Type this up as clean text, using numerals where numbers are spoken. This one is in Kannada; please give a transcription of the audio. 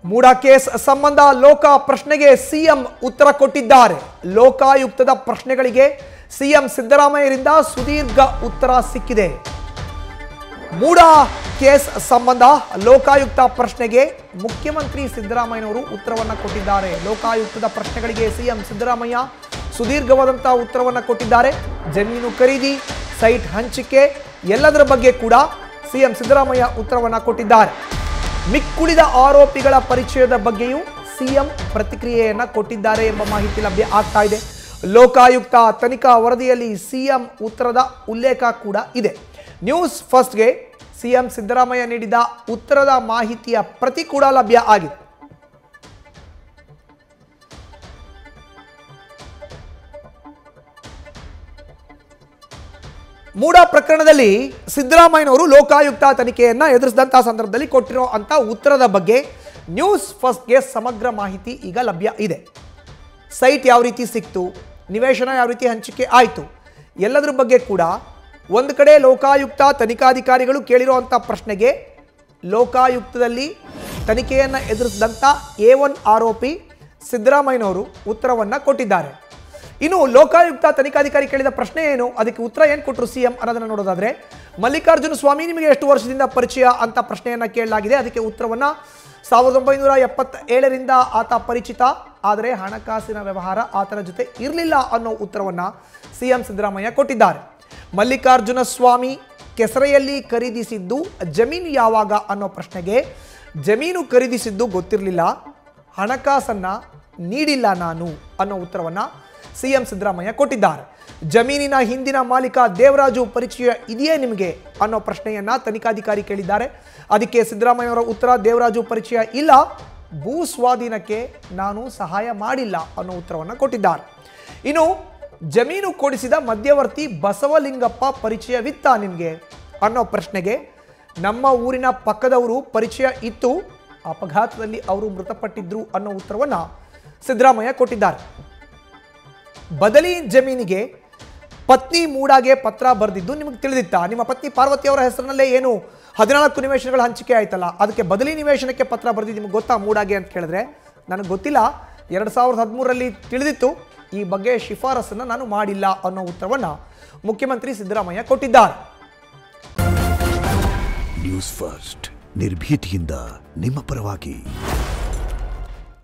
ಮೂಡಾ ಕೇಸ್ ಸಂಬಂಧ ಲೋಕ ಪ್ರಶ್ನೆಗೆ ಸಿಎಂ ಉತ್ತರ ಕೊಟ್ಟಿದ್ದಾರೆ. ಲೋಕಾಯುಕ್ತದ ಪ್ರಶ್ನೆಗಳಿಗೆ ಸಿಎಂ ಸಿದ್ದರಾಮಯ್ಯರಿಂದ ಸುದೀರ್ಘ ಉತ್ತರ ಸಿಕ್ಕಿದೆ. ಮೂಡಾ ಕೇಸ್ ಸಂಬಂಧ ಲೋಕಾಯುಕ್ತ ಪ್ರಶ್ನೆಗೆ ಮುಖ್ಯಮಂತ್ರಿ ಸಿದ್ದರಾಮಯ್ಯನವರು ಉತ್ತರವನ್ನು ಕೊಟ್ಟಿದ್ದಾರೆ. ಲೋಕಾಯುಕ್ತದ ಪ್ರಶ್ನೆಗಳಿಗೆ ಸಿಎಂ ಸಿದ್ದರಾಮಯ್ಯ ಸುದೀರ್ಘವಾದಂತಹ ಉತ್ತರವನ್ನು ಕೊಟ್ಟಿದ್ದಾರೆ. ಜಮೀನು ಖರೀದಿ, ಸೈಟ್ ಹಂಚಿಕೆ ಎಲ್ಲದರ ಬಗ್ಗೆ ಕೂಡ ಸಿಎಂ ಸಿದ್ದರಾಮಯ್ಯ ಉತ್ತರವನ್ನು ಕೊಟ್ಟಿದ್ದಾರೆ. ಮಿಕ್ಕುಳಿದ ಆರೋಪಿಗಳ ಪರಿಚಯದ ಬಗ್ಗೆಯೂ ಸಿಎಂ ಪ್ರತಿಕ್ರಿಯೆಯನ್ನು ಕೊಟ್ಟಿದ್ದಾರೆ ಎಂಬ ಮಾಹಿತಿ ಲಭ್ಯ ಆಗ್ತಾ ಇದೆ. ಲೋಕಾಯುಕ್ತ ತನಿಖಾ ವರದಿಯಲ್ಲಿ ಸಿಎಂ ಉತ್ತರದ ಉಲ್ಲೇಖ ಕೂಡ ಇದೆ. ನ್ಯೂಸ್ ಫಸ್ಟ್ಗೆ ಸಿಎಂ ಸಿದ್ದರಾಮಯ್ಯ ನೀಡಿದ ಉತ್ತರದ ಮಾಹಿತಿಯ ಪ್ರತಿ ಕೂಡ ಲಭ್ಯ ಆಗಿದೆ. ಮೂಡಾ ಪ್ರಕರಣದಲ್ಲಿ ಸಿದ್ದರಾಮಯ್ಯನವರು ಲೋಕಾಯುಕ್ತ ತನಿಖೆಯನ್ನು ಎದುರಿಸಿದಂತಹ ಸಂದರ್ಭದಲ್ಲಿ ಕೊಟ್ಟಿರೋ ಅಂತ ಉತ್ತರದ ಬಗ್ಗೆ ನ್ಯೂಸ್ ಫಸ್ಟ್ಗೆ ಸಮಗ್ರ ಮಾಹಿತಿ ಈಗ ಲಭ್ಯ ಇದೆ. ಸೈಟ್ ಯಾವ ರೀತಿ ಸಿಕ್ತು, ನಿವೇಶನ ಯಾವ ರೀತಿ ಹಂಚಿಕೆ ಆಯಿತು, ಎಲ್ಲದರ ಬಗ್ಗೆ ಕೂಡ ಒಂದು ಕಡೆ ಲೋಕಾಯುಕ್ತ ತನಿಖಾಧಿಕಾರಿಗಳು ಕೇಳಿರುವಂಥ ಪ್ರಶ್ನೆಗೆ ಲೋಕಾಯುಕ್ತದಲ್ಲಿ ತನಿಖೆಯನ್ನು ಎದುರಿಸಿದಂಥ A1 ಆರೋಪಿ ಸಿದ್ದರಾಮಯ್ಯನವರು ಉತ್ತರವನ್ನು ಕೊಟ್ಟಿದ್ದಾರೆ. ಇನ್ನು ಲೋಕಾಯುಕ್ತ ತನಿಖಾಧಿಕಾರಿ ಕೇಳಿದ ಪ್ರಶ್ನೆ ಏನು, ಅದಕ್ಕೆ ಉತ್ತರ ಏನು ಕೊಟ್ಟರು ಸಿಎಂ ಅನ್ನೋದನ್ನು ನೋಡೋದಾದ್ರೆ, ಮಲ್ಲಿಕಾರ್ಜುನ ಸ್ವಾಮಿ ನಿಮಗೆ ಎಷ್ಟು ವರ್ಷದಿಂದ ಪರಿಚಯ ಅಂತ ಪ್ರಶ್ನೆಯನ್ನು ಕೇಳಲಾಗಿದೆ. ಅದಕ್ಕೆ ಉತ್ತರವನ್ನು 1977ರಿಂದ ಆತ ಪರಿಚಿತ, ಆದರೆ ಹಣಕಾಸಿನ ವ್ಯವಹಾರ ಆತನ ಜೊತೆ ಇರಲಿಲ್ಲ ಅನ್ನೋ ಉತ್ತರವನ್ನು ಸಿಎಂ ಸಿದ್ದರಾಮಯ್ಯ ಕೊಟ್ಟಿದ್ದಾರೆ. ಮಲ್ಲಿಕಾರ್ಜುನ ಸ್ವಾಮಿ ಕೆಸರೆಯಲ್ಲಿ ಖರೀದಿಸಿದ್ದು ಜಮೀನು ಯಾವಾಗ ಅನ್ನೋ ಪ್ರಶ್ನೆಗೆ ಜಮೀನು ಖರೀದಿಸಿದ್ದು ಗೊತ್ತಿರಲಿಲ್ಲ, ಹಣಕಾಸನ್ನು ನೀಡಿಲ್ಲ ನಾನು ಅನ್ನೋ ಉತ್ತರವನ್ನು ಸಿಎಂ ಸಿದ್ದರಾಮಯ್ಯ ಕೊಟ್ಟಿದ್ದಾರೆ. ಜಮೀನಿನ ಹಿಂದಿನ ಮಾಲೀಕ ದೇವರಾಜು ಪರಿಚಯ ಇದೆಯೇ ನಿಮಗೆ ಅನ್ನೋ ಪ್ರಶ್ನೆಯನ್ನು ತನಿಖಾಧಿಕಾರಿ ಕೇಳಿದ್ದಾರೆ. ಅದಕ್ಕೆ ಸಿದ್ದರಾಮಯ್ಯವರ ಉತ್ತರ ದೇವರಾಜು ಪರಿಚಯ ಇಲ್ಲ, ಭೂ ಸ್ವಾಧೀನಕ್ಕೆ ನಾನು ಸಹಾಯ ಮಾಡಿಲ್ಲ ಅನ್ನೋ ಉತ್ತರವನ್ನು ಕೊಟ್ಟಿದ್ದಾರೆ. ಇನ್ನು ಜಮೀನು ಕೊಡಿಸಿದ ಮಧ್ಯವರ್ತಿ ಬಸವಲಿಂಗಪ್ಪ ಪರಿಚಯವಿತ್ತ ನಿಮಗೆ ಅನ್ನೋ ಪ್ರಶ್ನೆಗೆ ನಮ್ಮ ಊರಿನ ಪಕ್ಕದವರು ಪರಿಚಯ ಇತ್ತು, ಅಪಘಾತದಲ್ಲಿ ಅವರು ಮೃತಪಟ್ಟಿದ್ರು ಅನ್ನೋ ಉತ್ತರವನ್ನು ಸಿದ್ದರಾಮಯ್ಯ ಕೊಟ್ಟಿದ್ದಾರೆ. ಬದಲಿ ಜಮೀನಿಗೆ ಪತ್ನಿ ಮೂಡಾಗೆ ಪತ್ರ ಬರೆದಿದ್ದು ನಿಮಗೆ ತಿಳಿದಿತ್ತಾ? ನಿಮ್ಮ ಪತ್ನಿ ಪಾರ್ವತಿ ಅವರ ಹೆಸರಿನಲ್ಲೇ ಏನು 14 ನಿವೇಶನಗಳ ಹಂಚಿಕೆ ಆಯ್ತಲ್ಲ, ಅದಕ್ಕೆ ಬದಲಿ ನಿವೇಶನಕ್ಕೆ ಪತ್ರ ಬರೆದಿದ್ದು ನಿಮಗೆ ಗೊತ್ತಾ ಮೂಡಾಗೆ ಅಂತ ಕೇಳಿದ್ರೆ ನನಗೆ ಗೊತ್ತಿಲ್ಲ, 2013ರಲ್ಲಿ ತಿಳಿದಿತ್ತು, ಈ ಬಗ್ಗೆ ಶಿಫಾರಸನ್ನು ನಾನು ಮಾಡಿಲ್ಲ ಅನ್ನೋ ಉತ್ತರವನ್ನು ಮುಖ್ಯಮಂತ್ರಿ ಸಿದ್ದರಾಮಯ್ಯ ಕೊಟ್ಟಿದ್ದಾರೆ. ನ್ಯೂಸ್ ಫಸ್ಟ್ ನಿರ್ಭೀತಿಯಿಂದ ನಿಮ್ಮ ಪರವಾಗಿ.